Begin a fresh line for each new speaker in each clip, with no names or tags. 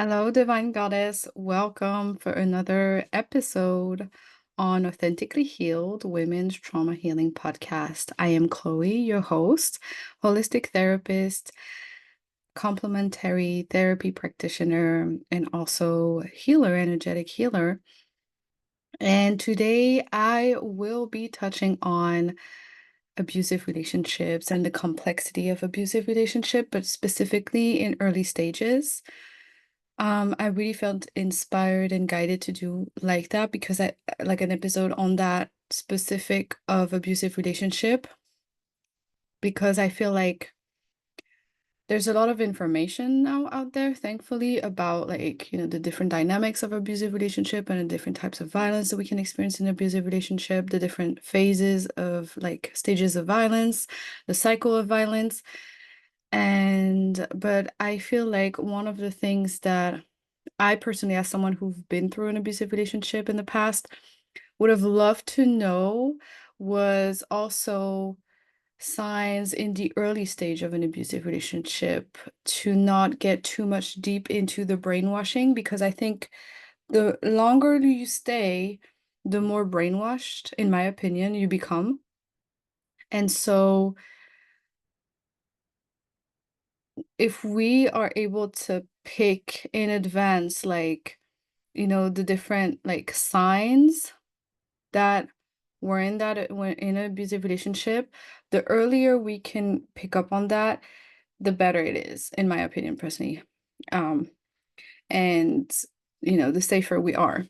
Hello, Divine Goddess. Welcome for another episode on Authentically Healed Women's Trauma Healing Podcast. I am Chloe, your host, holistic therapist, complementary therapy practitioner, and also healer, energetic healer. And today I will be touching on abusive relationships and the complexity of abusive relationship, but specifically in early stages. I really felt inspired and guided to do like that because I like an episode on that specific of abusive relationship because I feel like there's a lot of information now out there, thankfully, about the different dynamics of abusive relationship and the different types of violence that we can experience in an abusive relationship, the different phases of stages of violence, the cycle of violence. But I feel like one of the things that I personally, as someone who's been through an abusive relationship in the past, would have loved to know was also signs in the early stage of an abusive relationship to not get too much deep into the brainwashing, because I think the longer you stay, the more brainwashed, in my opinion, you become. And so if we are able to pick in advance, the different signs that we're in an abusive relationship, the earlier we can pick up on that, the better it is, in my opinion, personally. Um, and the safer we are.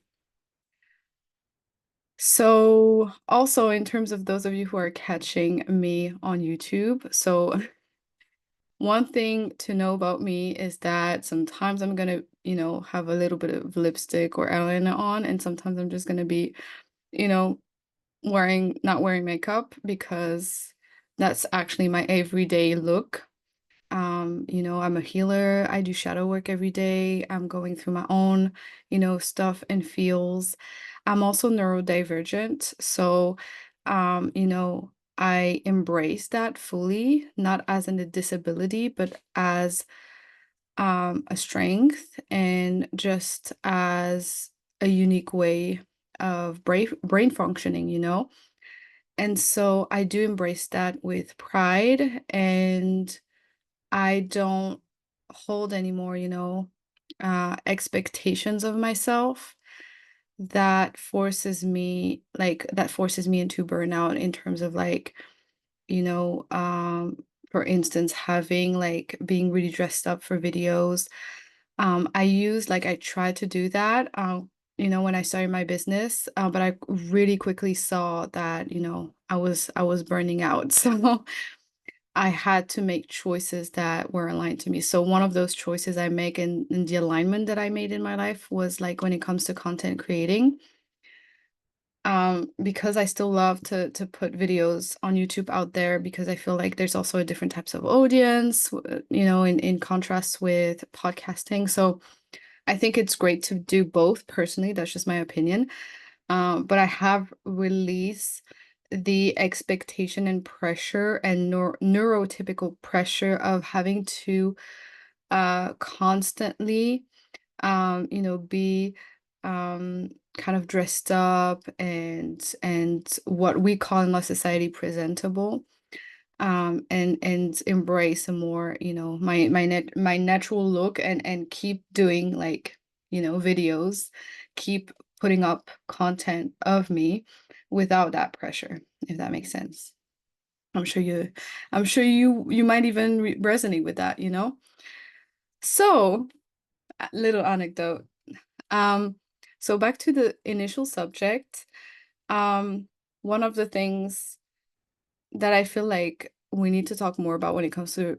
So also in terms of those of you who are catching me on YouTube, so one thing to know about me is that sometimes I'm gonna, have a little bit of lipstick or eyeliner on, and sometimes I'm just gonna be, you know, not wearing makeup because that's actually my everyday look. I'm a healer. I do shadow work every day. I'm going through my own, stuff and feels. I'm also neurodivergent. So, I embrace that fully, not as in a disability, but as a strength and just as a unique way of brain functioning. And so I do embrace that with pride, and I don't hold anymore, expectations of myself that forces me into burnout in terms of you know, um, for instance, having being really dressed up for videos. I tried to do that, when I started my business, but I really quickly saw that, I was burning out. So I had to make choices that were aligned to me. So one of those choices I make in the alignment that I made in my life was like when it comes to content creating. Because I still love to put videos on YouTube out there because I feel like there's also a different types of audience, in contrast with podcasting. So I think it's great to do both personally. That's just my opinion. But I have released the expectation and pressure and neurotypical pressure of having to constantly be kind of dressed up and what we call in our society presentable, and embrace a more, my natural look, and keep doing videos, keep putting up content of me without that pressure, if that makes sense. I'm sure you might even resonate with that. So, a little anecdote. Um, so back to the initial subject. Um, One of the things that I feel like we need to talk more about when it comes to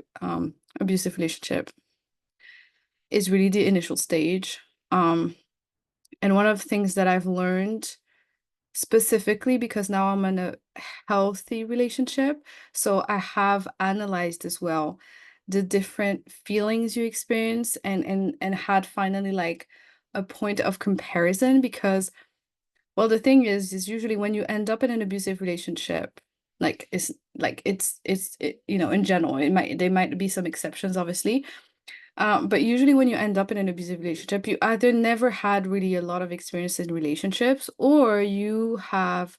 abusive relationship is really the initial stage. And one of the things that I've learned specifically because now I'm in a healthy relationship, so I have analyzed as well the different feelings you experience and had finally a point of comparison because, well, the thing is usually when you end up in an abusive relationship, in general, there might be some exceptions, obviously, But usually when you end up in an abusive relationship, you either never had really a lot of experience in relationships, or you have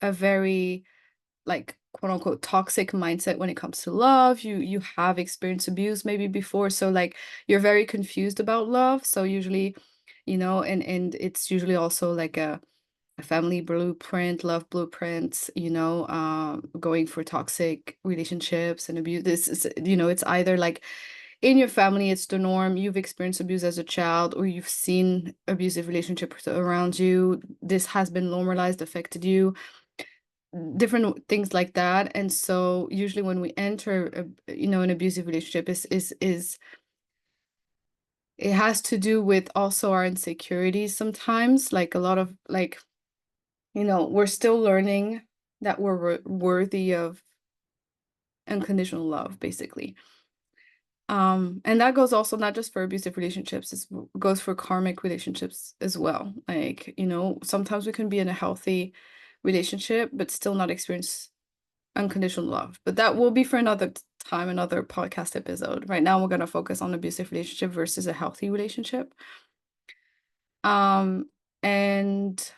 a very, like, quote unquote toxic mindset when it comes to love. You have experienced abuse maybe before, so like you're very confused about love. So usually, and it's usually also like a family blueprint, love blueprint, going for toxic relationships and abuse. This is, it's either like in your family, it's the norm. You've experienced abuse as a child, or you've seen abusive relationships around you. This has been normalized, affected you, different things like that. And so usually when we enter an abusive relationship, is it has to do with also our insecurities sometimes, like a lot of like, we're still learning that we're worthy of unconditional love, basically. And that goes also not just for abusive relationships, it goes for karmic relationships as well. Like, sometimes we can be in a healthy relationship, but still not experience unconditional love. But that will be for another time, another podcast episode. Right now, we're going to focus on abusive relationship versus a healthy relationship. And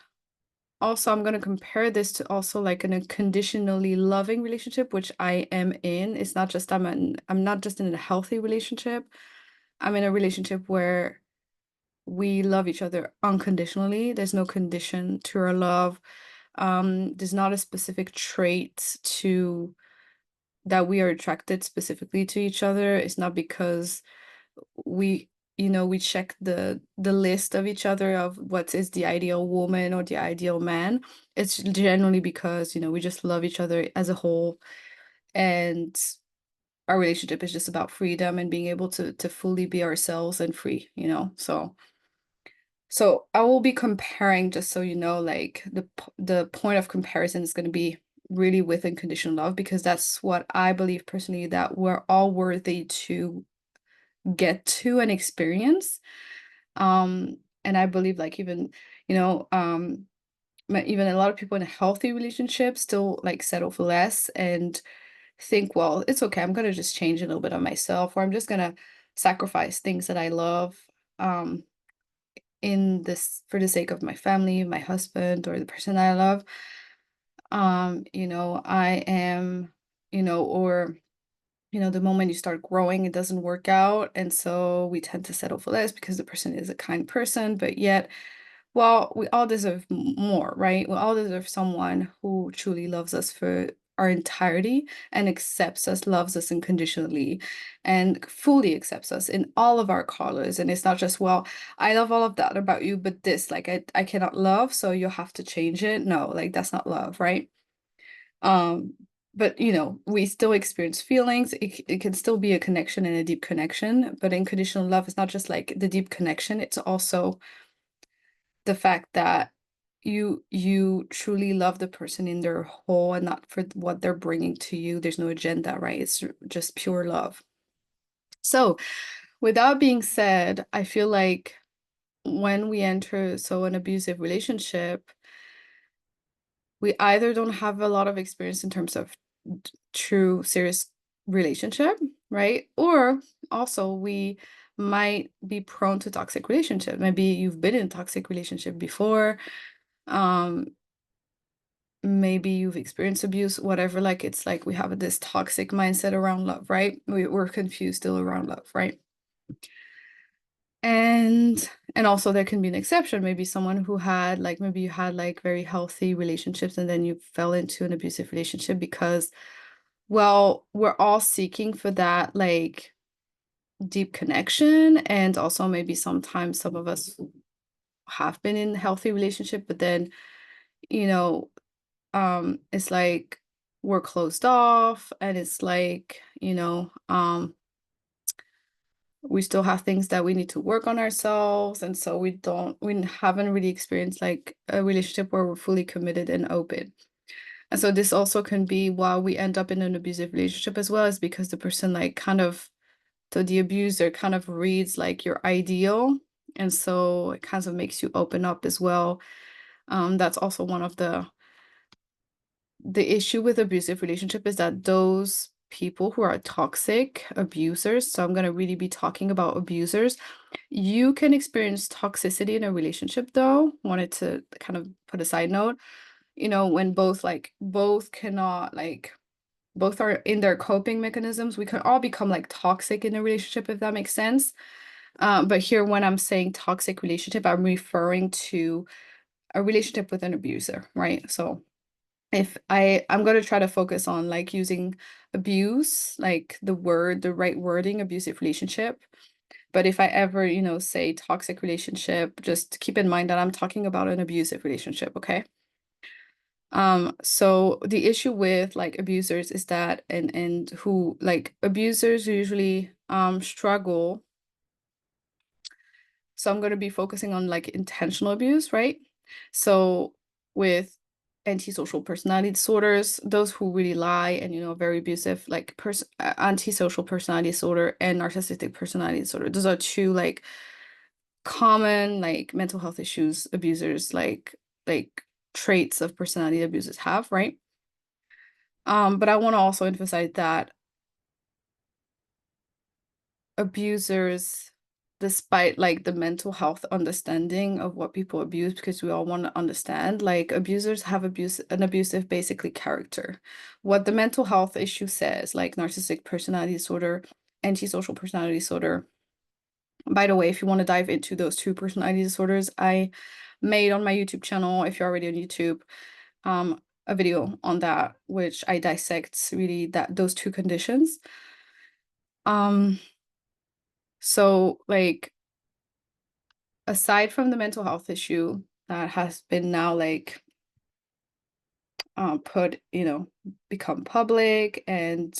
also, I'm going to compare this to also like an unconditionally loving relationship, which I am in. It's not just I'm not just in a healthy relationship. I'm in a relationship where we love each other unconditionally. There's no condition to our love. There's not a specific trait to that we are attracted specifically to each other. It's not because we we check the list of each other of what is the ideal woman or the ideal man. It's generally because we just love each other as a whole, and our relationship is just about freedom and being able to fully be ourselves and free, so I will be comparing, just so you know, like the point of comparison is going to be really with unconditional love, because that's what I believe personally, that we're all worthy to get to and experience. And I believe, like, even, even a lot of people in a healthy relationship still like settle for less and think, well, it's okay, I'm gonna just change a little bit of myself, or I'm just gonna sacrifice things that I love, in this for the sake of my family, my husband, or the person I love. I am, or the moment you start growing, it doesn't work out. And so we tend to settle for less because the person is a kind person. But yet, well, we all deserve more, right? We all deserve someone who truly loves us for our entirety and accepts us, loves us unconditionally, and fully accepts us in all of our colors. And it's not just, well, I love all of that about you, but this, like, I cannot love, so you have to change it. No, like, that's not love, right? Um, but we still experience feelings. It can still be a connection and a deep connection, but unconditional love is not just like the deep connection, it's also the fact that you truly love the person in their whole and not for what they're bringing to you. There's no agenda, right? It's just pure love. So, with that being said, I feel like when we enter an abusive relationship, we either don't have a lot of experience in terms of true serious relationship, right? Or also we might be prone to toxic relationship. Maybe you've been in a toxic relationship before. Um, maybe you've experienced abuse, whatever. Like, it's like we have this toxic mindset around love, right? We're confused still around love, right? And also there can be an exception, maybe someone who had like, maybe you had like very healthy relationships and then you fell into an abusive relationship because, well, we're all seeking for that like deep connection. And also maybe sometimes some of us have been in a healthy relationship, but then, you know, it's like we're closed off, and it's like, we still have things that we need to work on ourselves. And so we haven't really experienced like a relationship where we're fully committed and open. And so this also can be why we end up in an abusive relationship as well, is because the person like so the abuser kind of reads like your ideal. And so it kind of makes you open up as well. That's also one of the issue with abusive relationship, is that those people who are toxic abusers, so I'm going to really be talking about abusers. You can experience toxicity in a relationship, though. Wanted to kind of put a side note, when both cannot, both are in their coping mechanisms. We can all become like toxic in a relationship, if that makes sense. But here, when I'm saying toxic relationship, I'm referring to a relationship with an abuser, right? So if I'm going to try to focus on like using abuse, like the right wording, abusive relationship. But if I ever, say toxic relationship, just keep in mind that I'm talking about an abusive relationship, okay? So the issue with like abusers is that and who like abusers usually struggle. So I'm going to be focusing on like intentional abuse, right? So with antisocial personality disorders, those who really lie and very abusive, like antisocial personality disorder and narcissistic personality disorder. Those are two like common like mental health issues abusers like traits of personality abusers have, right? But I want to also emphasize that abusers, despite like the mental health understanding of what people abuse, because we all want to understand, like abusers have an abusive basically character. What the mental health issue says, like narcissistic personality disorder, antisocial personality disorder. By the way, if you want to dive into those two personality disorders, I made on my YouTube channel, if you're already on YouTube, a video on that, which I dissect really those two conditions. Um, so like aside from the mental health issue that has been now like put, become public and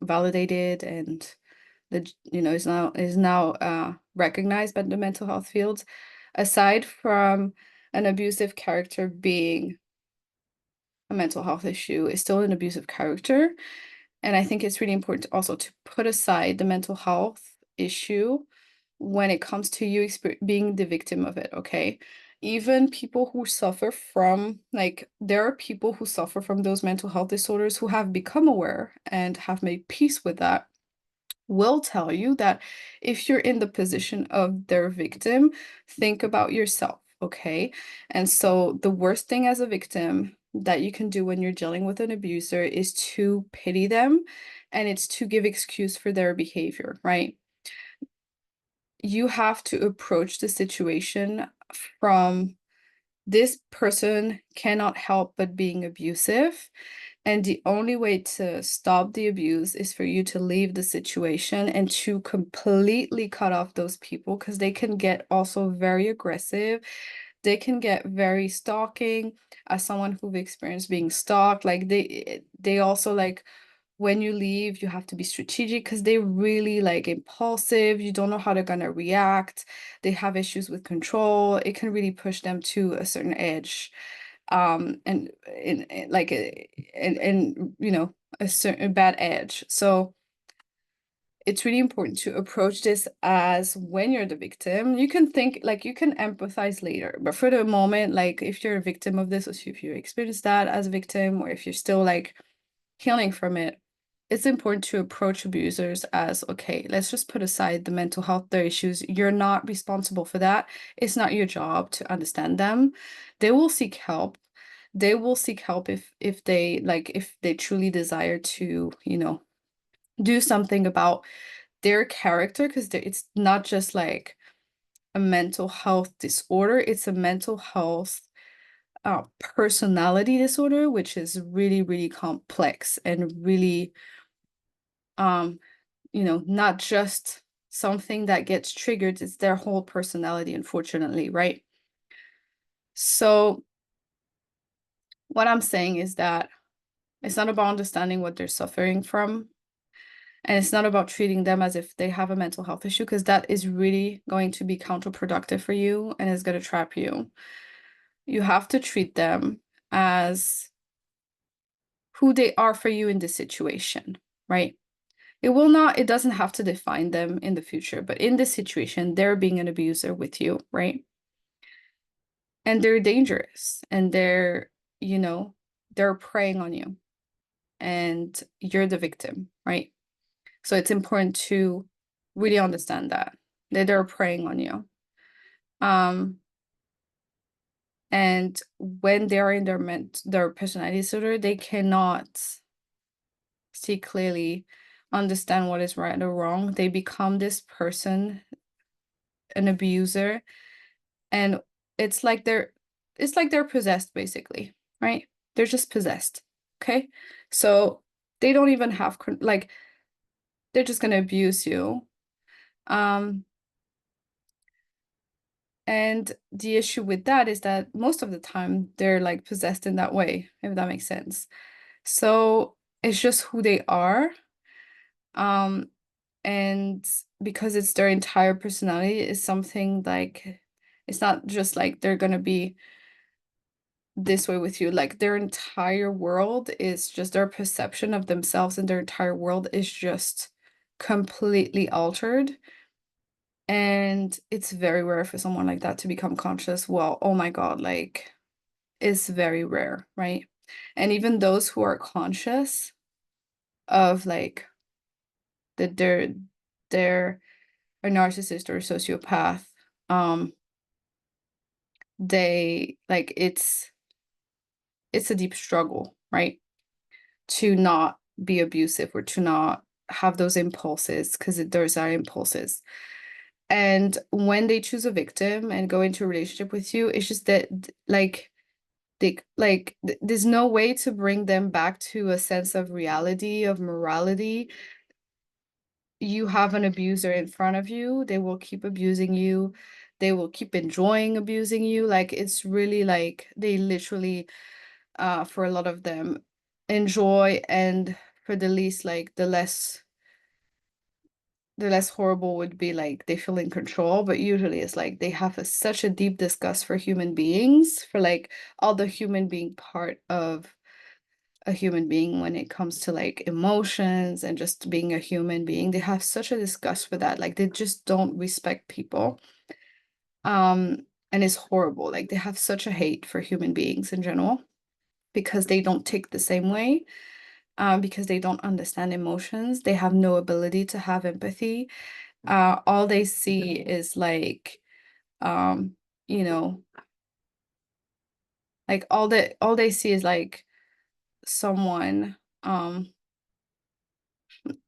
validated and is now recognized by the mental health fields, aside from an abusive character being a mental health issue, is still an abusive character. And I think it's really important also to put aside the mental health issue when it comes to you being the victim of it, okay? Even people who suffer from, like, there are people who suffer from those mental health disorders who have become aware and have made peace with that, will tell you that if you're in the position of their victim, think about yourself, okay? And so the worst thing as a victim that you can do when you're dealing with an abuser is to pity them, and it's to give excuse for their behavior, right? You have to approach the situation from this person cannot help but being abusive. And the only way to stop the abuse is for you to leave the situation and to completely cut off those people, because they can get also very aggressive. They can get very stalking. As someone who've experienced being stalked, like they also like when you leave, you have to be strategic because they're really like impulsive. You don't know how they're gonna react. They have issues with control. It can really push them to a certain edge. And like and a certain bad edge. So it's really important to approach this as when you're the victim. You can think like you can empathize later, but for the moment, like if you're a victim of this, or if you experience that as a victim, or if you're still like healing from it, it's important to approach abusers as, okay, let's just put aside the mental health, their issues. You're not responsible for that. It's not your job to understand them. They will seek help. They will seek help if they truly desire to, do something about their character, because it's not just like a mental health disorder, it's a mental health personality disorder, which is really, really complex and really not just something that gets triggered, it's their whole personality, unfortunately, right? So what I'm saying is that it's not about understanding what they're suffering from, and it's not about treating them as if they have a mental health issue, because that is really going to be counterproductive for you and is going to trap you. You have to treat them as who they are for you in this situation, right? It doesn't have to define them in the future, but in this situation, they're being an abuser with you, right? And they're dangerous and they're preying on you. and you're the victim, right? So it's important to really understand that they're preying on you. And when they are in their personality disorder, they cannot see clearly, understand what is right or wrong. They become this person, an abuser, and it's like they're possessed, basically, right? They're just possessed. Okay. So they don't even have like, they're just gonna abuse you. um and the issue with that is that most of the time they're like possessed in that way, if that makes sense. So it's just who they are. um and because it's their entire personality, is something like, it's not just like they're gonna be this way with you. Like, their entire world is just, their perception of themselves and their entire world is just completely altered. And it's very rare for someone like that to become conscious. Well, oh my God, like, it's very rare, right? And even those who are conscious of like that they're a narcissist or a sociopath, um, they like, it's a deep struggle, right? To not be abusive or to not have those impulses, because those are impulses. And when they choose a victim and go into a relationship with you, it's just that like there's no way to bring them back to a sense of reality, of morality. You have an abuser in front of you, they will keep abusing you, they will keep enjoying abusing you. Like, it's really like they literally, for a lot of them, enjoy. And for the least, like the less horrible would be like they feel in control. But usually it's like they have such a deep disgust for human beings, for like all the human being part of a human being when it comes to like emotions and just being a human being. They have such a disgust for that. Like, they just don't respect people. And it's horrible. Like, they have such a hate for human beings in general, because they don't take the same way, because they don't understand emotions. They have no ability to have empathy. All they see is like, um, you know, like all they see is like someone,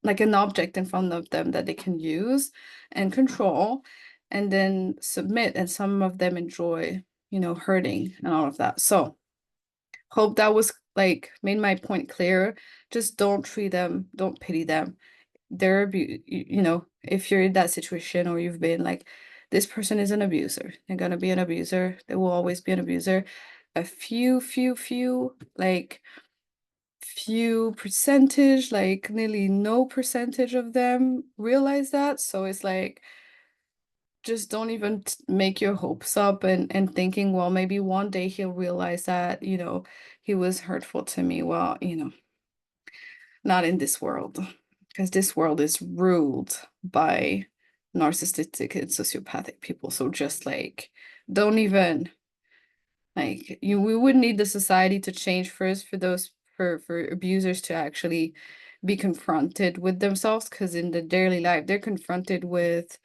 like an object in front of them that they can use and control and then submit. And some of them enjoy, hurting and all of that. So hope that was like made my point clear. Just don't treat them, don't pity them. If you're in that situation, or you've been like, this person is an abuser, they're gonna be an abuser, they will always be an abuser. A few percentage, like nearly no percentage of them realize that. So it's like, just don't even make your hopes up and thinking, well, maybe one day he'll realize that, he was hurtful to me. Well, not in this world, because this world is ruled by narcissistic and sociopathic people. So just like, don't even, like, we would need the society to change first for those, for abusers to actually be confronted with themselves, because in the daily life they're confronted with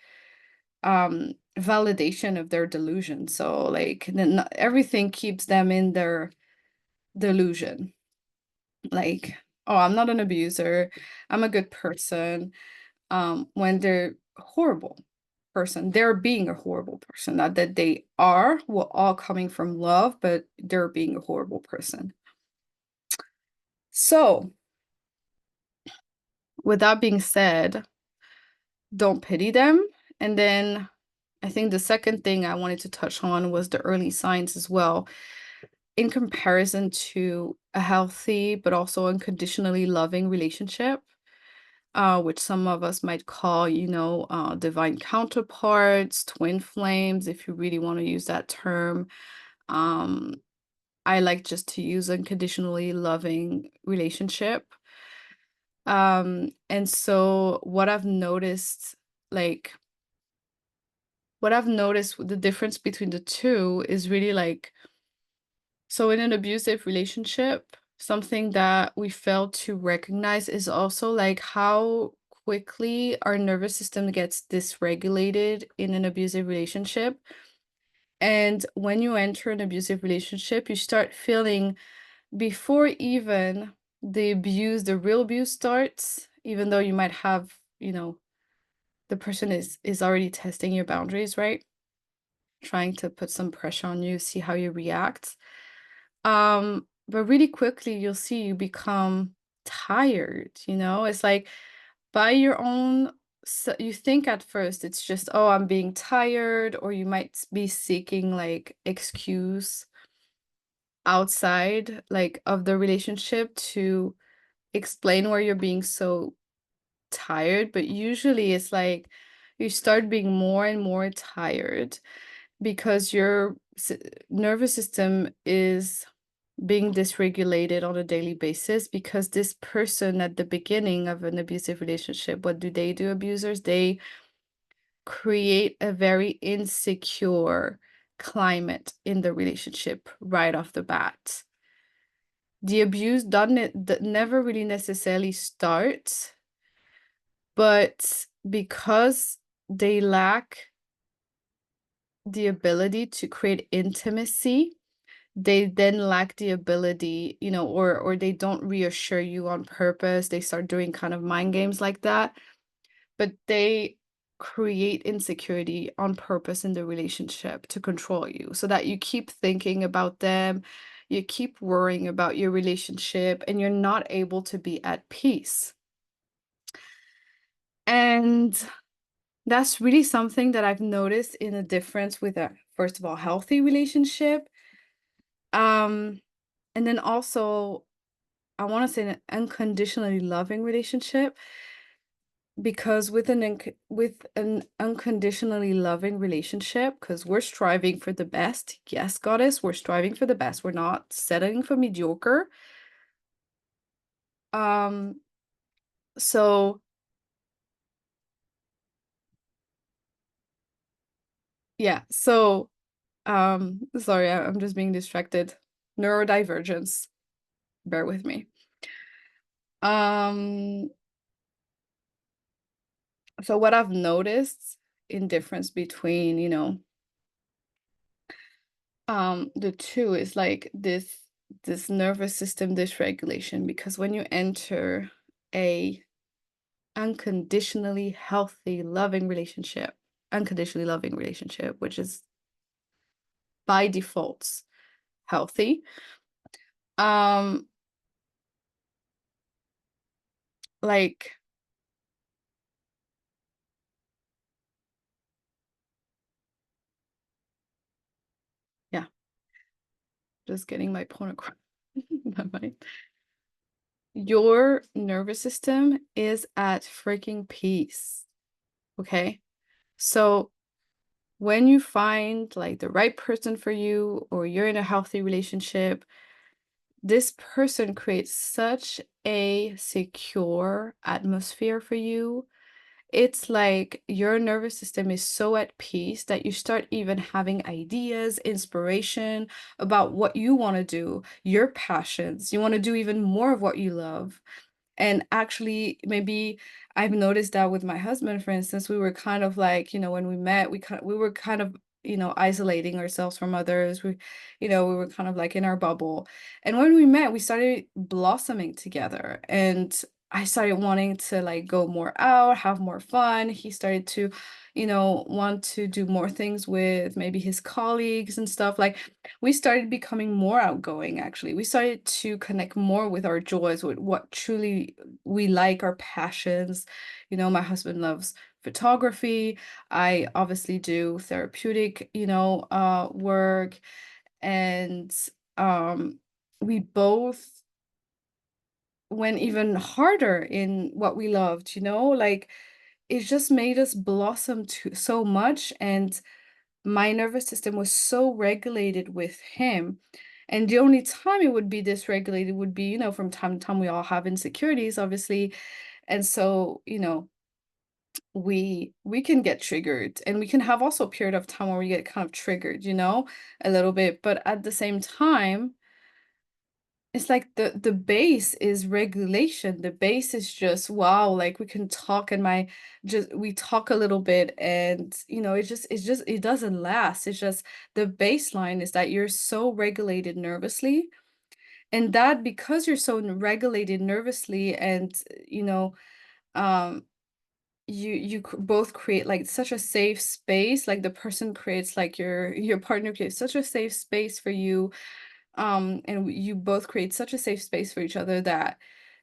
validation of their delusion. So like, then everything keeps them in their delusion. Like, oh, I'm not an abuser, I'm a good person, when they're horrible person. They're being a horrible person. Not that they are, we're all coming from love, but they're being a horrible person. So with that being said, don't pity them. And then I think the second thing I wanted to touch on was the early signs as well, in comparison to a healthy but also unconditionally loving relationship, which some of us might call, divine counterparts, twin flames, if you really want to use that term. Um, I like just to use unconditionally loving relationship. And so like, what I've noticed with the difference between the two is really like, so in an abusive relationship, something that we fail to recognize is also like how quickly our nervous system gets dysregulated in an abusive relationship. And when you enter an abusive relationship, you start feeling before even the real abuse starts, even though you might have, the person is already testing your boundaries, right? Trying to put some pressure on you, see how you react. But really quickly you'll see you become tired, It's like by your own you think at first it's just, oh, I'm being tired, or you might be seeking like excuse outside like of the relationship to explain why you're being so tired, but usually it's like you start being more and more tired because your nervous system is being dysregulated on a daily basis, because this person at the beginning of an abusive relationship, what do? Abusers, they create a very insecure climate in the relationship right off the bat. The abuse doesn't never really necessarily starts, but because they lack the ability to create intimacy, they then lack the ability, or they don't reassure you on purpose. They start doing kind of mind games like that, but they create insecurity on purpose in the relationship to control you so that you keep thinking about them, you keep worrying about your relationship, and you're not able to be at peace. And that's really something that I've noticed in a difference with a, first of all, healthy relationship. Um, and then also, I want to say an unconditionally loving relationship, because with an unconditionally loving relationship, because we're striving for the best. Yes, goddess, we're striving for the best. We're not settling for mediocre. Um, so yeah, so sorry, I'm just being distracted. Neurodivergence. Bear with me. Um, so what I've noticed in difference between, the two is like this nervous system dysregulation, because when you enter a unconditionally healthy, loving relationship, unconditionally loving relationship, which is by default healthy, um, like, yeah, just getting my point across. in my mind. Your nervous system is at freaking peace. Okay. So when you find like the right person for you, or you're in a healthy relationship, this person creates such a secure atmosphere for you. It's like your nervous system is so at peace that you start even having ideas, inspiration about what you want to do, your passions. You want to do even more of what you love. And actually, maybe I've noticed that with my husband, for instance, we were kind of like, when we met, we were kind of, isolating ourselves from others. We were kind of like in our bubble. And when we met, we started blossoming together. And I started wanting to like go more out, have more fun. He started to, want to do more things with maybe his colleagues and stuff. Like, we started becoming more outgoing, actually. We started to connect more with our joys, with what truly we like, our passions. My husband loves photography. I obviously do therapeutic, work. And um, we both went even harder in what we loved, like it just made us blossom so much. And my nervous system was so regulated with him. And the only time it would be dysregulated would be, from time to time, we all have insecurities, obviously. And so, we can get triggered, and we can have also a period of time where we get kind of triggered, a little bit. But at the same time, it's like the base is regulation. The base is just wow, like we can talk and my just we talk a little bit and it's just it doesn't last. It's just the baseline is that you're so regulated nervously, and that because you're so regulated nervously and you know um both create like such a safe space, like the person creates like your partner creates such a safe space for you, and you both create such a safe space for each other that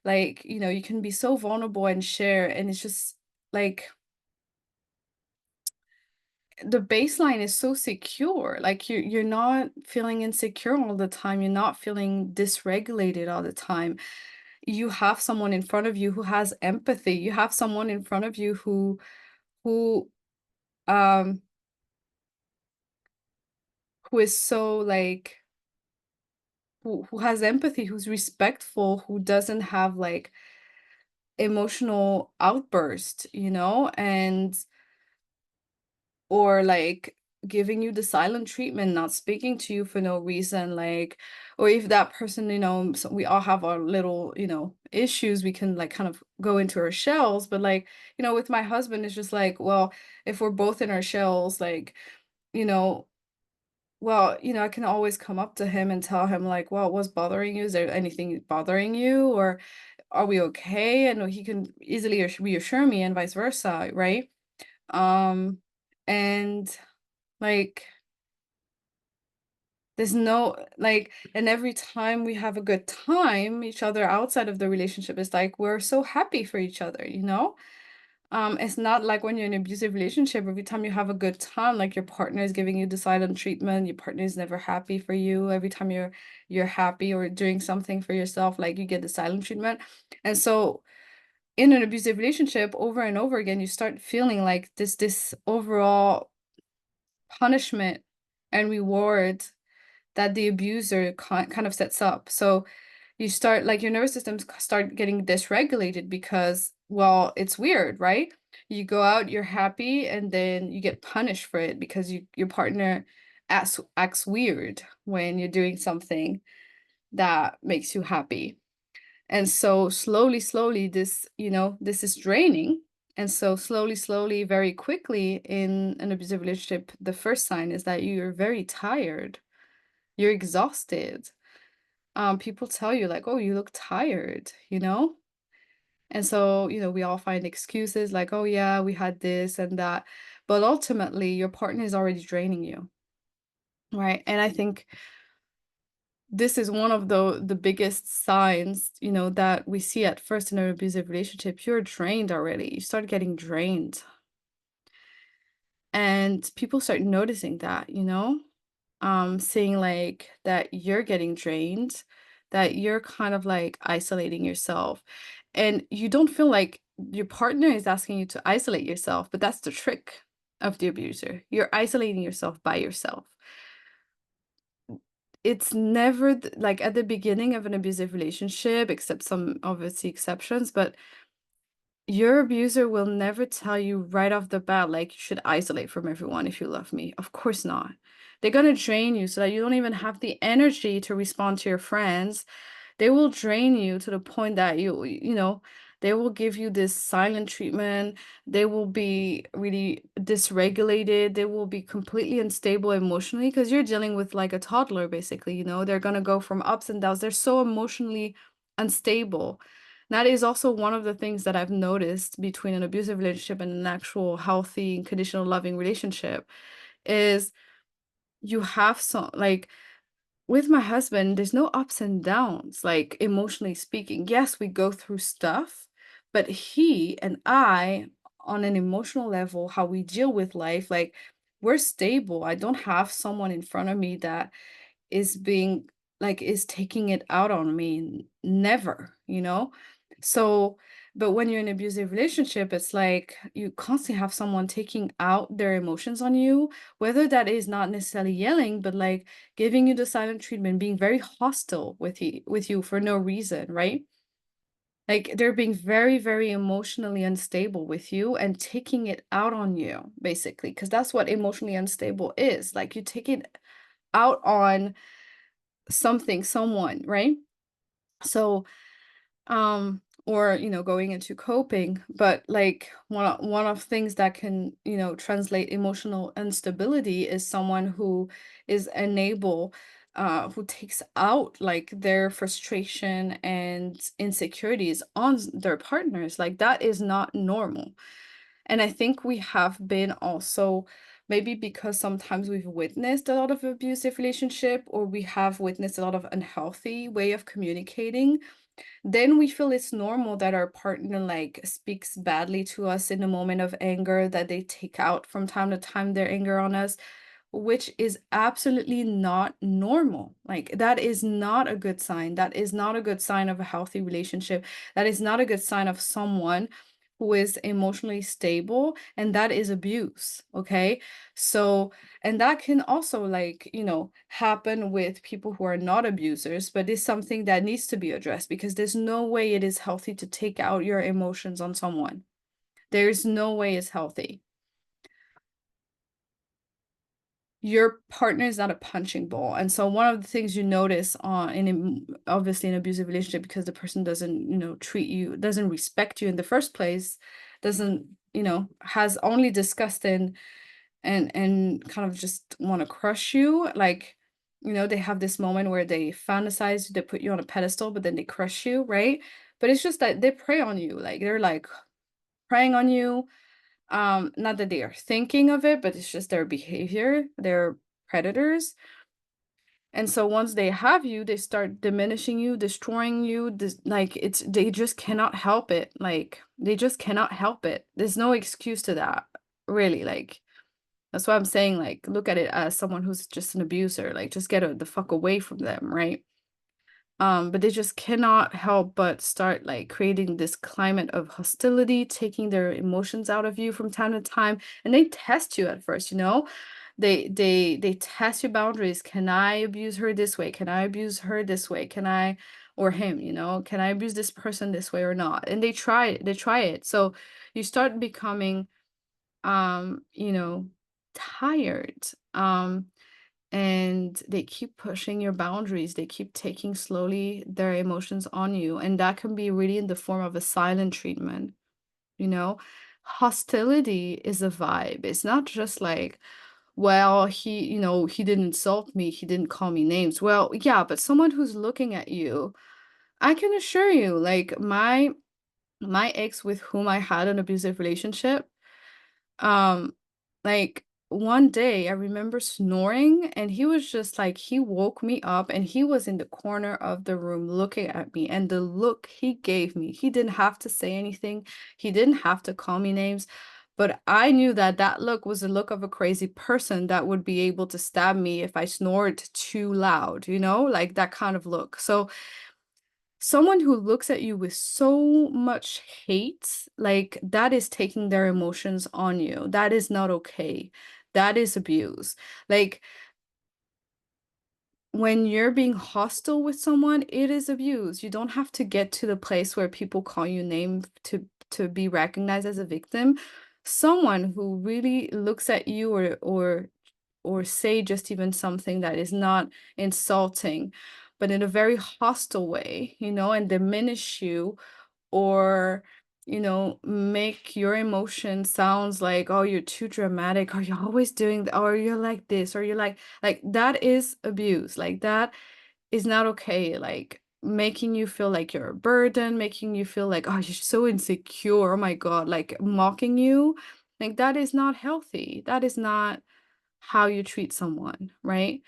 like you can be so vulnerable and share, and it's just like the baseline is so secure, like you're not feeling insecure all the time, you're not feeling dysregulated all the time. You have someone in front of you who has empathy, you have someone in front of you who um who is so like who has empathy, who's respectful, who doesn't have like emotional outburst, and or like giving you the silent treatment, not speaking to you for no reason, like, or if that person, so we all have our little, issues, we can like kind of go into our shells, but like, with my husband, it's just like, well, if we're both in our shells, like, you know, well, I can always come up to him and tell him like, well, what's bothering you? Is there anything bothering you? Or are we okay? And he can easily reassure me and vice versa, right? Um, and like there's no like, and every time we have a good time, each other outside of the relationship is like we're so happy for each other. It's not like when you're in an abusive relationship, every time you have a good time, like your partner is giving you the silent treatment, your partner is never happy for you. Every time you're happy or doing something for yourself, like you get the silent treatment. And so in an abusive relationship, over and over again, you start feeling like this overall punishment and reward that the abuser kind of sets up. So you start like your nervous systems start getting dysregulated because, well, it's weird, right? You go out, you're happy, and then you get punished for it because your partner acts weird when you're doing something that makes you happy. And so slowly, slowly, this is draining. And so slowly, slowly, very quickly in an abusive relationship, the first sign is that you're very tired. You're exhausted. People tell you like, "Oh, you look tired." And so, we all find excuses like, "Oh yeah, we had this and that." But ultimately, your partner is already draining you, right? And I think this is one of the biggest signs, that we see at first in an abusive relationship. You're drained already. You start getting drained. And people start noticing that. Seeing like that you're getting drained, that you're kind of like isolating yourself. And you don't feel like your partner is asking you to isolate yourself, but that's the trick of the abuser. You're isolating yourself by yourself. It's never like at the beginning of an abusive relationship, except some obviously exceptions, but your abuser will never tell you right off the bat, like, you should isolate from everyone if you love me. Of course not. They're gonna drain you so that you don't even have the energy to respond to your friends. They will drain you to the point that they will give you this silent treatment. They will be really dysregulated. They will be completely unstable emotionally because you're dealing with like a toddler, basically. They're gonna go from ups and downs. They're so emotionally unstable. That is also one of the things that I've noticed between an abusive relationship and an actual healthy, conditional loving relationship is you have some like with my husband, there's no ups and downs, like emotionally speaking. Yes, we go through stuff, but he and I, on an emotional level, how we deal with life, like we're stable. I don't have someone in front of me that is being like is taking it out on me. Never. So but when you're in an abusive relationship, it's like you constantly have someone taking out their emotions on you, whether that is not necessarily yelling, but like giving you the silent treatment, being very hostile with you for no reason, right? Like they're being very, very emotionally unstable with you and taking it out on you, basically, because that's what emotionally unstable is. Like you take it out on someone, right? So, or, going into coping, but like one of things that can, translate emotional instability is someone who is unable, who takes out like their frustration and insecurities on their partners. Like that is not normal. And I think we have been also, maybe because sometimes we've witnessed a lot of abusive relationship, or we have witnessed a lot of unhealthy way of communicating, then we feel it's normal that our partner like speaks badly to us in a moment of anger, that they take out from time to time their anger on us, which is absolutely not normal. Like, that is not a good sign. That is not a good sign of a healthy relationship. That is not a good sign of someone who is emotionally stable, and that is abuse. Okay. So, and that can also, like, happen with people who are not abusers, but it's something that needs to be addressed because there's no way it is healthy to take out your emotions on someone. There's no way it's healthy. Your partner is not a punching ball. And so one of the things you notice obviously an abusive relationship, because the person doesn't, treat you, doesn't respect you in the first place, doesn't, has only disgusting and kind of just want to crush you. Like, they have this moment where they fantasize, they put you on a pedestal, but then they crush you, right? But it's just that they prey on you. Like they're like preying on you, not that they are thinking of it, but it's just their behavior. They're predators. And so once they have you, they start diminishing you, destroying you. Like they just cannot help it. Like they just cannot help it. There's no excuse to that, really. Like that's why I'm saying, like, look at it as someone who's just an abuser. Like just get the fuck away from them, right? But they just cannot help but start like creating this climate of hostility, taking their emotions out of you from time to time. And they test you at first, they test your boundaries. Can I abuse her this way? Can I abuse her this way? Can I, or him, can I abuse this person this way or not? And they try it. So you start becoming tired. And they keep pushing your boundaries. They keep taking slowly their emotions on you. And that can be really in the form of a silent treatment, you know? Hostility is a vibe. It's not just like, well, he didn't insult me, he didn't call me names. Well, yeah, but someone who's looking at you, I can assure you, like my ex with whom I had an abusive relationship, um, like one day I remember snoring, and he was just like, he woke me up and he was in the corner of the room looking at me, and the look he gave me, he didn't have to say anything. He didn't have to call me names, but I knew that that look was the look of a crazy person that would be able to stab me if I snored too loud, like that kind of look. So someone who looks at you with so much hate, like that is taking their emotions on you. That is not okay. That is abuse. Like when you're being hostile with someone, it is abuse. You don't have to get to the place where people call you name to be recognized as a victim. Someone who really looks at you or say just even something that is not insulting, but in a very hostile way, and diminish you, or make your emotion sounds like, oh, you're too dramatic, or you're always doing that, or you're like this, or you're like that is abuse. Like that is not okay. Like making you feel like you're a burden, making you feel like, oh, you're so insecure, oh my God, like mocking you, like that is not healthy. That is not how you treat someone, right?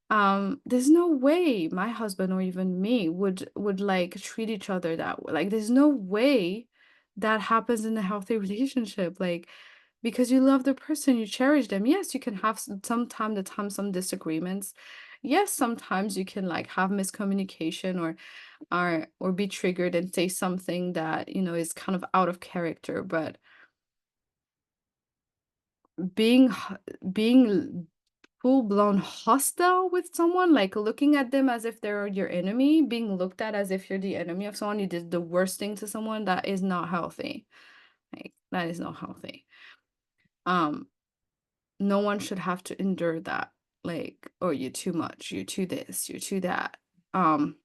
There's no way my husband or even me would like treat each other that way. Like there's no way that happens in a healthy relationship. Like because you love the person, you cherish them. Yes, you can have some time to time some disagreements. Yes, sometimes you can like have miscommunication or be triggered and say something that, is kind of out of character, but being being full-blown hostile with someone, like looking at them as if they're your enemy, being looked at as if you're the enemy of someone, you did the worst thing to someone, that is not healthy. Like that is not healthy. Um, no one should have to endure that. Like, oh, you're too much, you're too this, you're too that. Um,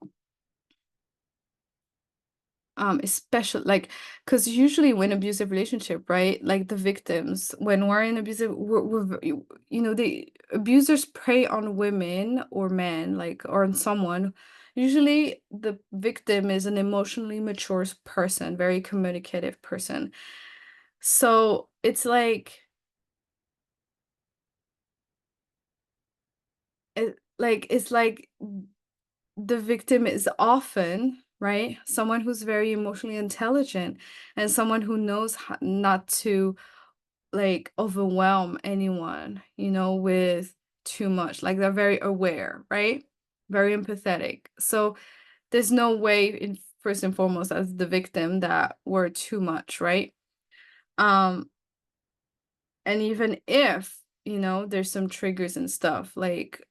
especially like, because usually when abusive relationship, right, like the victims, when we're in abusive, the abusers prey on women or men, like, or on someone. Usually the victim is an emotionally mature person, very communicative person. So it's like the victim is often, right, someone who's very emotionally intelligent and someone who knows how not to like overwhelm anyone, with too much. Like they're very aware, right? Very empathetic. So there's no way in first and foremost as the victim that we're too much, right? Um, and even if, there's some triggers and stuff, like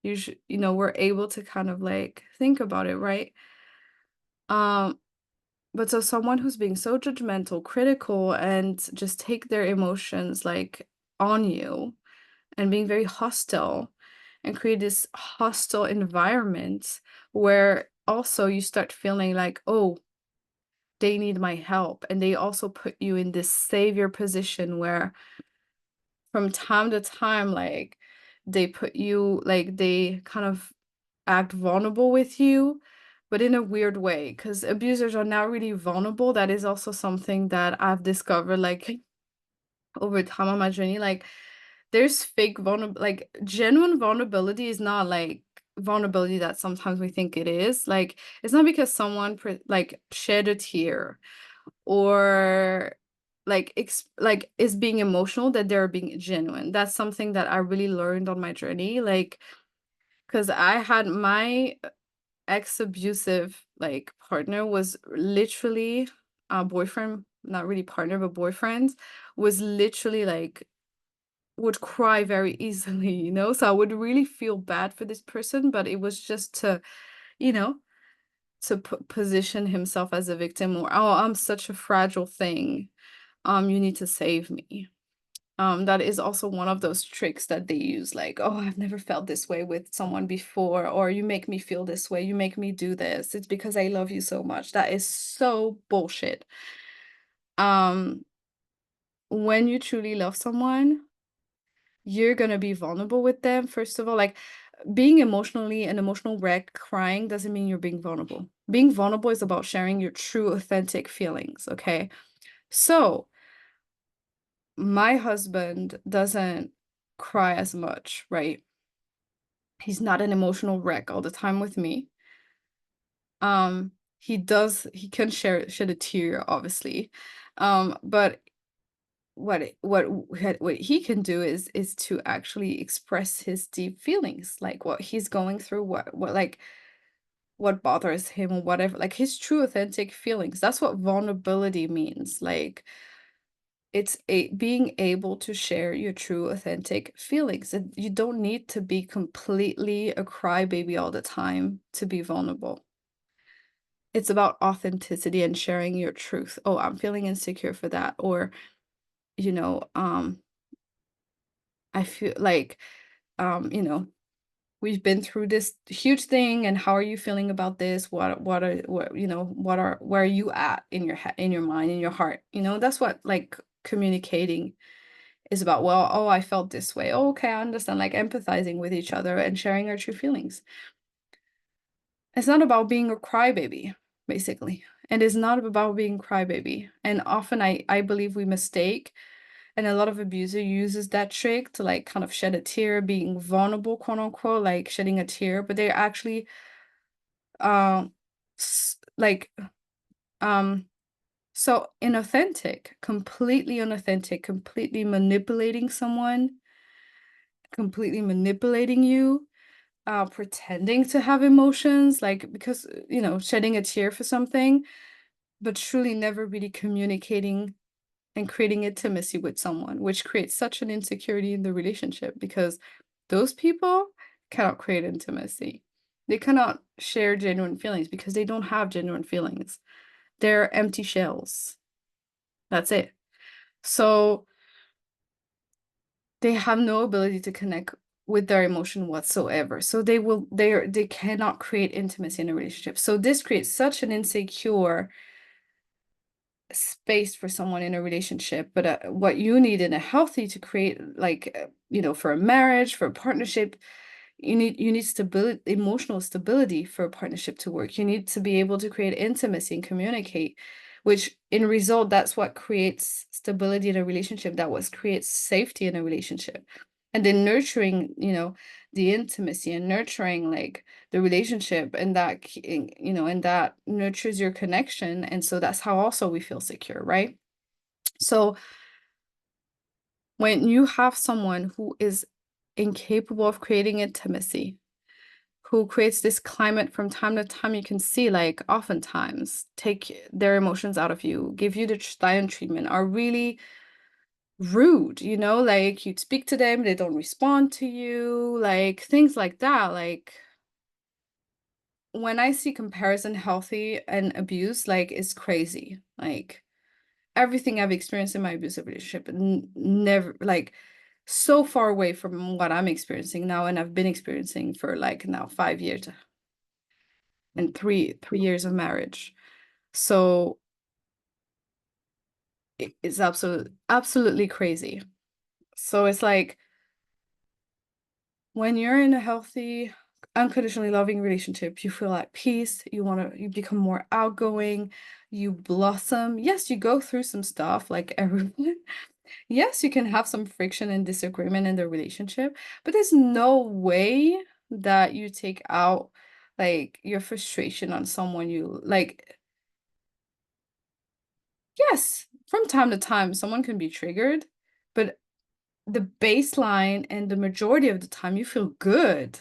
we're able to kind of like think about it, right? Um, but so someone who's being so judgmental, critical, and just take their emotions like on you and being very hostile and create this hostile environment where also you start feeling like, oh, they need my help. And they also put you in this savior position where from time to time, like they kind of act vulnerable with you, but in a weird way, because abusers are not really vulnerable. That is also something that I've discovered, like over time on my journey. Like, there's fake vulnerable, like genuine vulnerability is not like vulnerability that sometimes we think it is. Like, it's not because someone like shed a tear or like like is being emotional that they're being genuine. That's something that I really learned on my journey. Like, because I had my ex-abusive like partner was literally a boyfriend, not really partner, but boyfriend, was literally like would cry very easily, so I would really feel bad for this person, but it was just to, you know to position himself as a victim, or, oh, I'm such a fragile thing, you need to save me. That is also one of those tricks that they use, like, oh, I've never felt this way with someone before, or you make me feel this way, you make me do this, it's because I love you so much. That is so bullshit. Um, when you truly love someone, you're gonna be vulnerable with them, first of all. Like, being emotionally an emotional wreck, crying doesn't mean you're being vulnerable. Being vulnerable is about sharing your true, authentic feelings, okay? So, my husband doesn't cry as much, right? He's not an emotional wreck all the time with me. He can shed a tear, obviously. But what he can do is to actually express his deep feelings, like what he's going through, what bothers him or whatever, like his true authentic feelings. That's what vulnerability means. Like, it's being able to share your true authentic feelings. And you don't need to be completely a crybaby all the time to be vulnerable. It's about authenticity and sharing your truth. Oh, I'm feeling insecure for that. Or, you know, um, I feel like, you know, we've been through this huge thing, and how are you feeling about this? Where are you at in your head, in your mind, in your heart? That's what like communicating is about. Well, oh, I felt this way. Oh, okay, I understand. Like empathizing with each other and sharing our true feelings. It's not about being a crybaby, basically. And it's not about being crybaby. And often I believe we mistake, and a lot of abuser uses that trick to like kind of shed a tear, being vulnerable, quote unquote, like shedding a tear, but they're actually um like um so inauthentic, completely unauthentic, completely manipulating someone, completely manipulating you, pretending to have emotions, like, because shedding a tear for something, but truly never really communicating and creating intimacy with someone, which creates such an insecurity in the relationship, because those people cannot create intimacy. They cannot share genuine feelings because they don't have genuine feelings. They're empty shells. That's it. So they have no ability to connect with their emotion whatsoever. So they cannot create intimacy in a relationship. So this creates such an insecure space for someone in a relationship. But what you need in a healthy to create, like, for a marriage, for a partnership, you need stability, emotional stability for a partnership to work. You need to be able to create intimacy and communicate, which in result, that's what creates stability in a relationship. That what creates safety in a relationship. And then nurturing, the intimacy and nurturing like the relationship, and and that nurtures your connection. And so that's how also we feel secure, right? So when you have someone who is incapable of creating intimacy, who creates this climate from time to time, you can see like oftentimes take their emotions out of you, give you the silent treatment, are really rude, like you'd speak to them, they don't respond to you, like things like that. Like when I see comparison healthy and abuse, like it's crazy. Like everything I've experienced in my abusive relationship, never like so far away from what I'm experiencing now, and I've been experiencing for like now 5 years and three years of marriage. So it's absolutely crazy. So it's like when you're in a healthy, unconditionally loving relationship, you feel at peace, you become more outgoing, you blossom. Yes, you go through some stuff like everyone. Yes, you can have some friction and disagreement in the relationship, but there's no way that you take out like your frustration on someone you like. Yes, from time to time, someone can be triggered, but the baseline and the majority of the time, you feel good.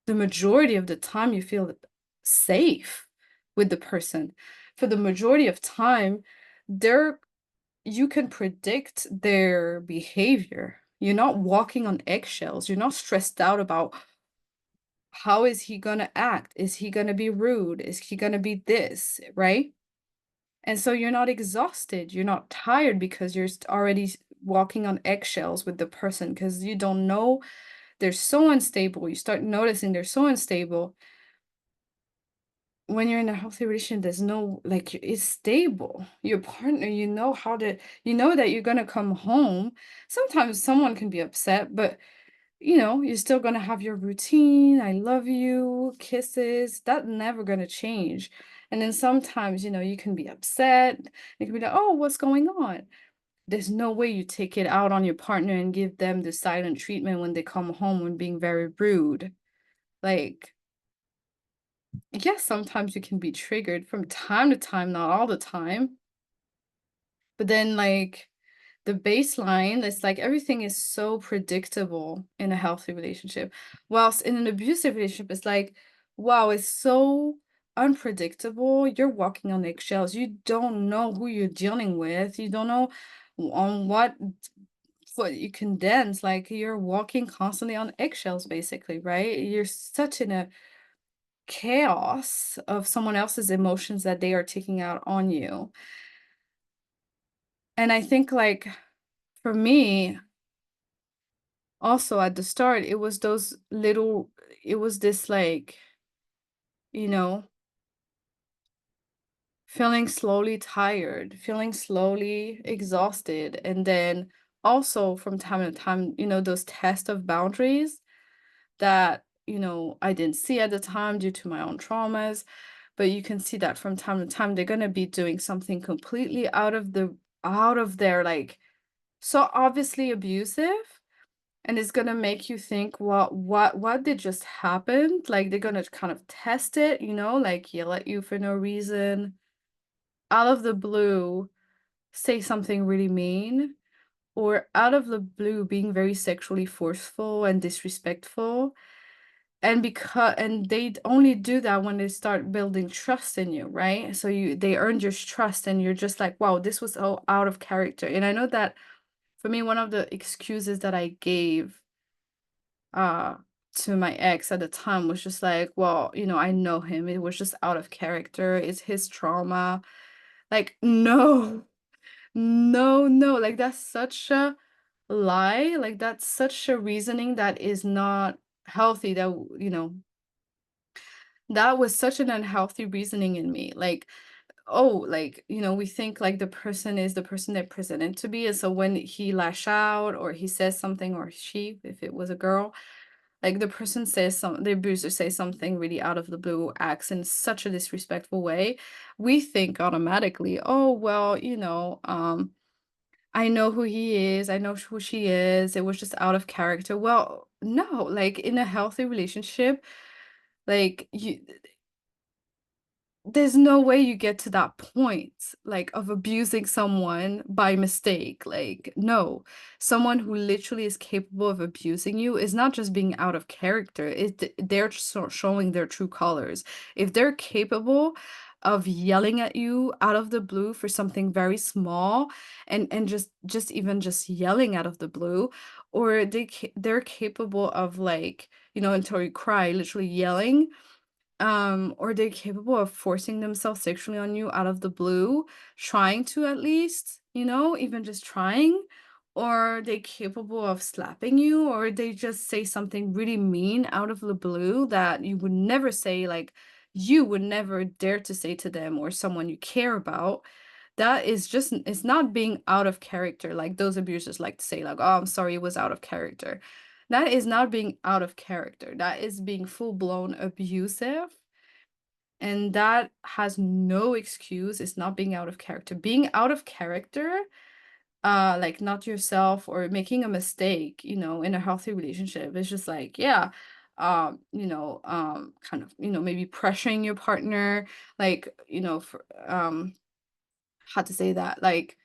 The majority of the time, you feel safe with the person. For the majority of time, they're you can predict their behavior. You're not walking on eggshells. You're not stressed out about how is he gonna act? Is he gonna be rude? Is he gonna be this, right? And so you're not exhausted, you're not tired because you're already walking on eggshells with the person because you don't know they're so unstable. You start noticing they're so unstable. When you're in a healthy relationship, there's no like it's stable. Your partner, you know that you're gonna come home. Sometimes someone can be upset, but you're still gonna have your routine. I love you, kisses. That's never gonna change. And then sometimes, you can be upset. You can be like, oh, what's going on? There's no way you take it out on your partner and give them the silent treatment when they come home when being very rude. Like, yes, sometimes you can be triggered from time to time, not all the time. But then, like, the baseline, it's like everything is so predictable in a healthy relationship. Whilst in an abusive relationship, it's like, wow, it's so unpredictable. You're walking on eggshells. You don't know who you're dealing with. You don't know on what foot you can dance. Like you're walking constantly on eggshells, basically, right? You're such in a chaos of someone else's emotions that they are taking out on you. And I think like for me, also at the start, it was this like, you know, feeling slowly tired, feeling slowly exhausted. And then also from time to time, those tests of boundaries that, I didn't see at the time due to my own traumas. But you can see that from time to time, they're gonna be doing something completely out of their like so obviously abusive. And it's gonna make you think, what did just happen? Like they're gonna kind of test it, like yell at you for no reason, out of the blue, say something really mean, or out of the blue being very sexually forceful and disrespectful. And they only do that when they start building trust in you, right? So they earned your trust and you're just like, wow, this was so out of character. And I know that for me, one of the excuses that I gave uh to my ex at the time was just like, well, I know him. It was just out of character. It's his trauma. Like, no, no, no. Like that's such a lie, like, that's such a reasoning that is not healthy, that, that was such an unhealthy reasoning in me, like, oh, like, we think, like, the person is the person they're presented to be, and so when he lash out or he says something, or she, if it was a girl, like, the abuser says something really out of the blue, acts in such a disrespectful way, we think automatically, "Oh, well, I know who he is, I know who she is, it was just out of character." Well, no, like, in a healthy relationship, like, there's no way you get to that point, like, of abusing someone by mistake, like, no. Someone who literally is capable of abusing you is not just being out of character, they're showing their true colors. If they're capable of yelling at you out of the blue for something very small, and just even just yelling out of the blue, or they're capable of, like, until you cry, literally yelling, or they're capable of forcing themselves sexually on you out of the blue, trying to, at least, even just trying, or they capable of slapping you, or they just say something really mean out of the blue that you would never say, like, you would never dare to say to them or someone you care about. That is just, it's not being out of character, like those abusers like to say, like, "Oh, I'm sorry, it was out of character." That is not being out of character. That is being full blown abusive. And that has no excuse. It's not being out of character. Being out of character, like, not yourself, or making a mistake, in a healthy relationship, it's just like, yeah, kind of, maybe pressuring your partner, like, for, how to say that, like,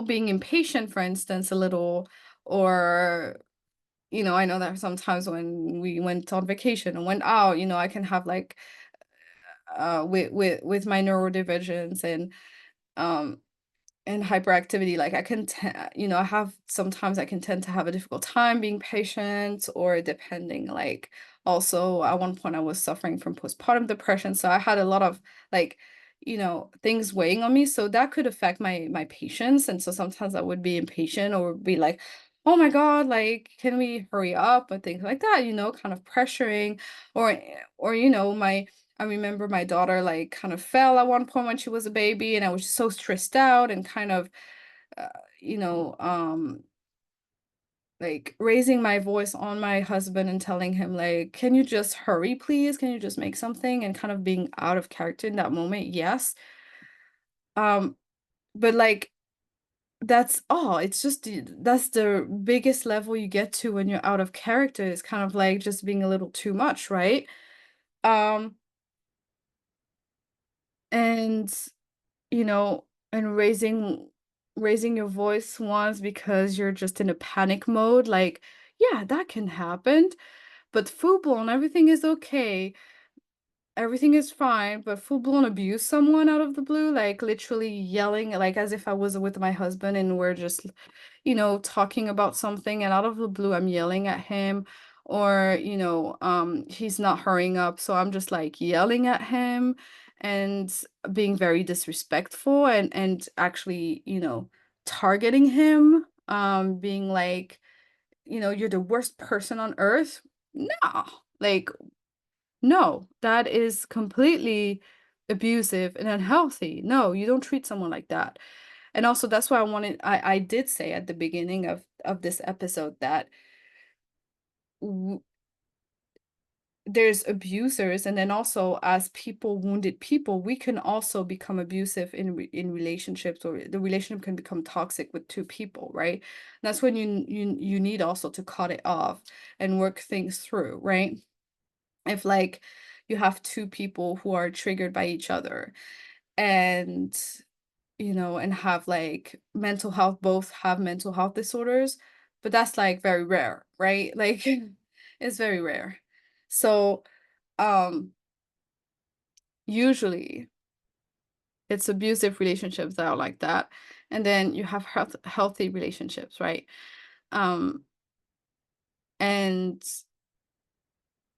being impatient, for instance, a little, or, I know that sometimes when we went on vacation and went out, I can have, like, with my neurodivergence um and hyperactivity, like, I can I have, sometimes I can tend to have a difficult time being patient, or depending, like, also at one point I was suffering from postpartum depression, so I had a lot of, like, things weighing on me, so that could affect my patience, and so sometimes I would be impatient, or would be like, "Oh my god, like, can we hurry up?" and things like that, kind of pressuring, or, I remember my daughter, like, kind of fell at one point when she was a baby, and I was just so stressed out, and kind of, uh, you know, um, like, raising my voice on my husband and telling him, like, "Can you just hurry, please? Can you just make something?" And kind of being out of character in that moment, yes. Um, but, like, that's all. It's just that's the biggest level you get to when you're out of character, is kind of like just being a little too much, right? Um, and and raising your voice once because you're just in a panic mode, like, yeah, that can happen, but full blown, everything is okay, everything is fine, but full blown abuse someone out of the blue, like, literally yelling, like, as if I was with my husband and we're just, talking about something, and out of the blue I'm yelling at him, or, he's not hurrying up, so I'm just, like, yelling at him, and being very disrespectful, and actually, targeting him, being like, "You're the worst person on earth." No, like, no, that is completely abusive and unhealthy. No, you don't treat someone like that. And also, that's why I did say at the beginning of this episode that w there's abusers, and then also, as people, wounded people, we can also become abusive in relationships, or the relationship can become toxic with two people, right? That's when you need also to cut it off and work things through, right? If, like, you have two people who are triggered by each other, and and have, like, mental health, both have mental health disorders, but that's, like, very rare, right? Like, it's very rare. So, um, usually it's abusive relationships that are like that, and then you have healthy relationships, right? Um, and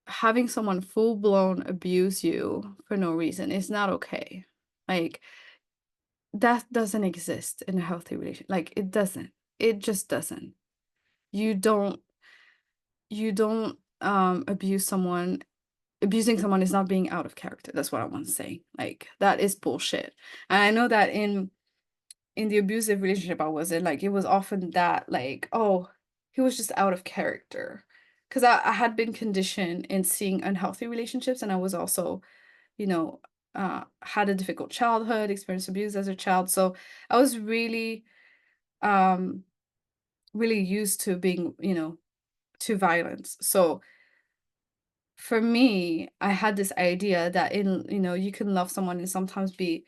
having someone full blown abuse you for no reason is not okay. Like, that doesn't exist in a healthy relation, like, it doesn't. It just doesn't. You don't abuse someone. Abusing someone is not being out of character. That's what I want to say. Like, that is bullshit. And I know that in the abusive relationship I was in, like, it was often that, like, oh, he was just out of character. Because I had been conditioned in seeing unhealthy relationships, and I was also, you know, had a difficult childhood, experienced abuse as a child. So I was really, um, really used to being, to violence. So for me, I had this idea that you can love someone and sometimes be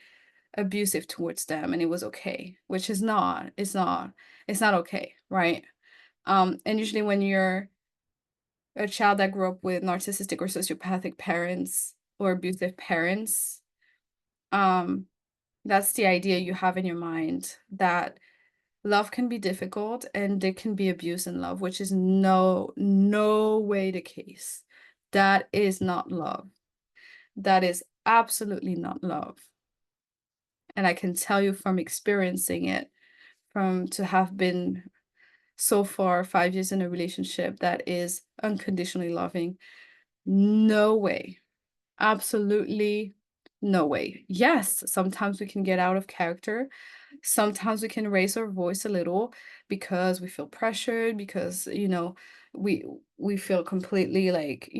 abusive towards them and it was okay, which is not, it's not okay, right? And usually when you're a child that grew up with narcissistic or sociopathic parents or abusive parents, um, that's the idea you have in your mind that love can be difficult and there can be abuse in love, which is no way the case. That is not love. That is absolutely not love. And I can tell you from experiencing it, from to have been so far 5 years in a relationship that is unconditionally loving, no way. Absolutely no way. Yes, sometimes we can get out of character. Sometimes we can raise our voice a little because we feel pressured, because, we we feel completely like,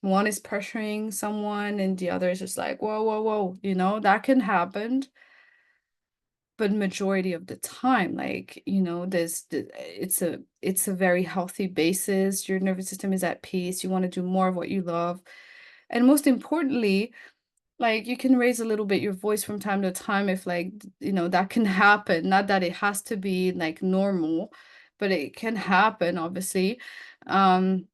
one is pressuring someone and the other is just like, whoa, whoa, whoa, that can happen. But majority of the time, like, it's a very healthy basis. Your nervous system is at peace. You want to do more of what you love. And most importantly, like, you can raise a little bit your voice from time to time if, like, that can happen. Not that it has to be like normal, but it can happen, obviously. Um,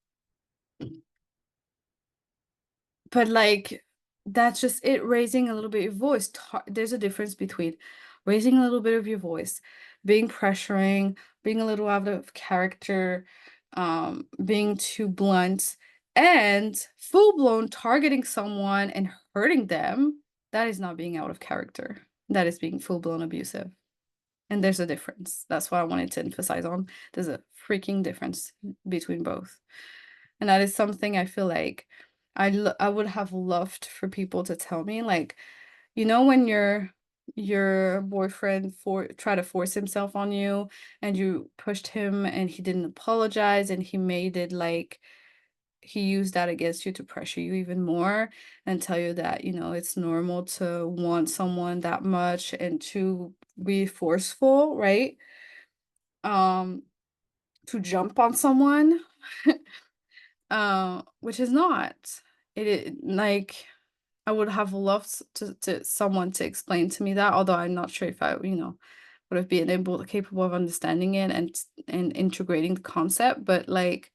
but like, that's just it, raising a little bit your voice. There's a difference between raising a little bit of your voice, being pressuring, being a little out of character, being too blunt, and full-blown targeting someone and hurting them. That is not being out of character. That is being full-blown abusive. And there's a difference. That's what I wanted to emphasize on. There's a freaking difference between both. And that is something I feel like I would have loved for people to tell me, like, when your boyfriend try to force himself on you and you pushed him and he didn't apologize and he made it like he used that against you to pressure you even more and tell you that, it's normal to want someone that much and to be forceful, right? Um, to jump on someone. Which is not. Like, I would have loved to someone to explain to me that, although I'm not sure if I, would have been capable of understanding it and integrating the concept, but like,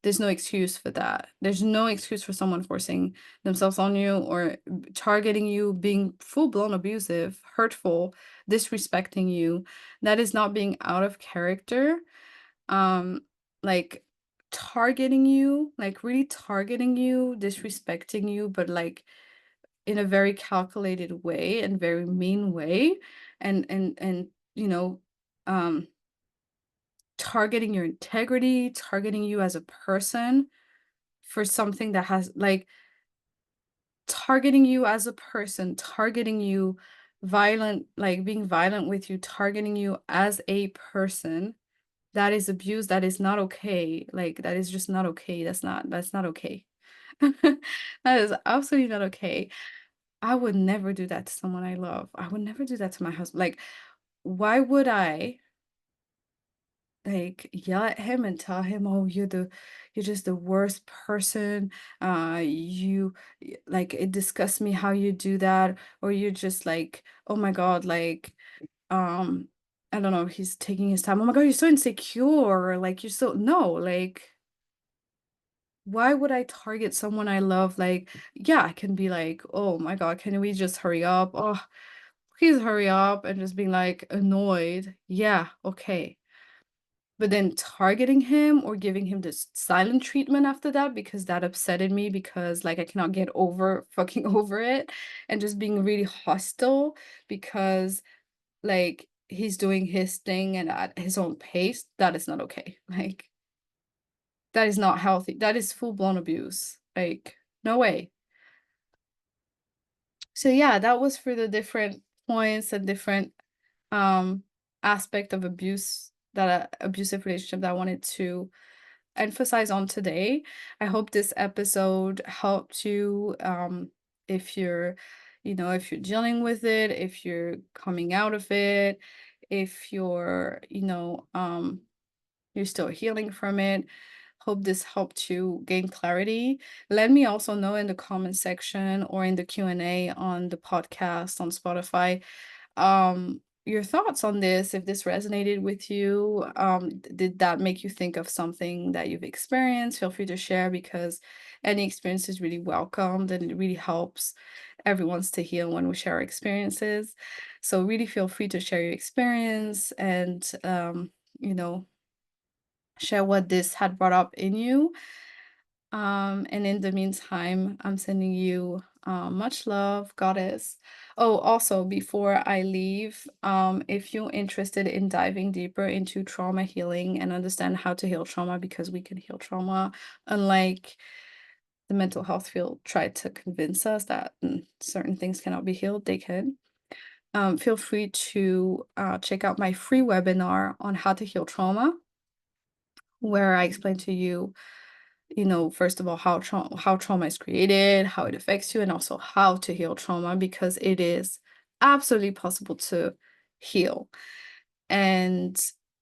there's no excuse for that. There's no excuse for someone forcing themselves on you or targeting you, being full-blown abusive, hurtful, disrespecting you. That is not being out of character. um like, targeting you, like really targeting you, disrespecting you, but like in a very calculated way and very mean way, and um targeting your integrity, targeting you as a person for something that has, like, targeting you as a person, targeting you violent, like being violent with you, targeting you as a person. That is abuse, that is not okay, like, that is just not okay, that's not okay. That is absolutely not okay. I would never do that to someone I love. I would never do that to my husband, like, why would I, like, yell at him and tell him, "Oh, you're just the worst person, like, it disgusts me how you do that," or you're just like, "Oh my God," like, um, I don't know, he's taking his time. "Oh my God, you're so insecure," like, "You're so," no, like, why would I target someone I love? Like, yeah, I can be like, "Oh my God, can we just hurry up? Oh, please hurry up," and just being like annoyed. Yeah, okay. But then targeting him or giving him this silent treatment after that because that upsetted me because, like, I cannot get over fucking over it, and just being really hostile because, like, he's doing his thing and at his own pace, that is not okay. Like, that is not healthy. That is full-blown abuse. Like, no way. So yeah, that was for the different points and different um aspect of abuse that abusive relationship that I wanted to emphasize on today. I hope this episode helped you, if you're, if you're dealing with it, if you're coming out of it, if you're, you're still healing from it. Hope this helped you gain clarity. Let me also know in the comment section or in the Q&A on the podcast on Spotify, your thoughts on this, if this resonated with you. Did that make you think of something that you've experienced? Feel free to share, because any experience is really welcomed and it really helps everyone's to heal when we share our experiences. So really feel free to share your experience and you know share what this had brought up in you. And in the meantime, I'm sending you much love, goddess. Oh, also, before I leave, if you're interested in diving deeper into trauma healing and understand how to heal trauma, because we can heal trauma, unlike the mental health field tried to convince us that certain things cannot be healed, they can. Feel free to check out my free webinar on how to heal trauma, where I explain to you, first of all, how trauma is created, how it affects you, and also how to heal trauma, because it is absolutely possible to heal. And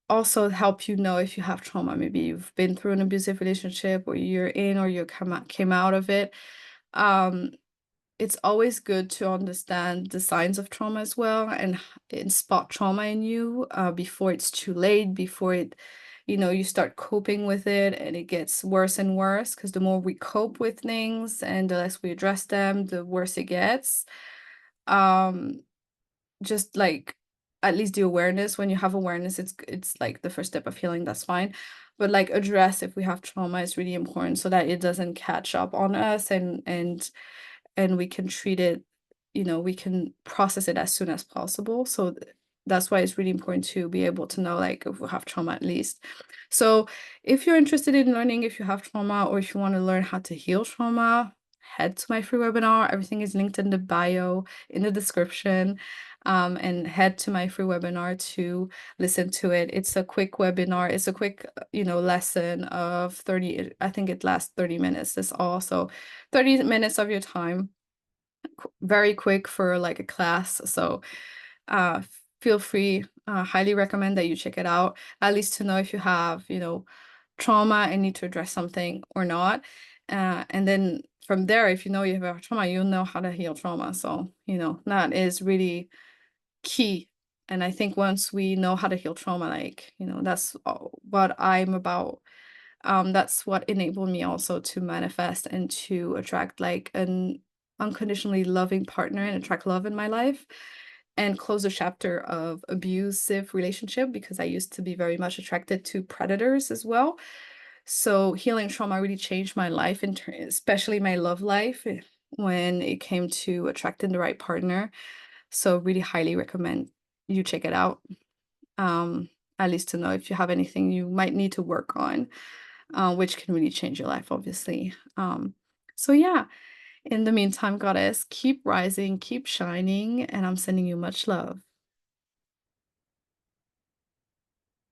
also help you know if you have trauma. Maybe you've been through an abusive relationship, or you're in, or you came out of it. Um, it's always good to understand the signs of trauma as well, and spot trauma in you before it's too late, before you start coping with it and it gets worse and worse, because the more we cope with things and the less we address them, the worse it gets. Um, just like, at least the awareness, when you have awareness, it's like the first step of healing, that's fine. But like, address if we have trauma is really important, so that it doesn't catch up on us, and we can treat it, we can process it as soon as possible. So that's why it's really important to be able to know, like, if we have trauma at least. So if you're interested in learning if you have trauma, or if you want to learn how to heal trauma, head to my free webinar. Everything is linked in the bio, in the description. And head to my free webinar to listen to it. It's a quick webinar. It's a quick, lesson of 30, I think it lasts 30 minutes. That's all. So 30 minutes of your time, very quick for like a class. So uh, feel free, highly recommend that you check it out, at least to know if you have, trauma and need to address something or not. And then from there, if you know you have trauma, you'll know how to heal trauma. So, that is really key. And I think once we know how to heal trauma, like, that's what I'm about. That's what enabled me also to manifest and to attract like an unconditionally loving partner and attract love in my life, and close the chapter of abusive relationship, because I used to be very much attracted to predators as well. So healing trauma really changed my life, especially my love life, when it came to attracting the right partner. So really highly recommend you check it out. Um, at least to know if you have anything you might need to work on, which can really change your life, obviously. So yeah, in the meantime, goddess, keep rising, keep shining, and I'm sending you much love.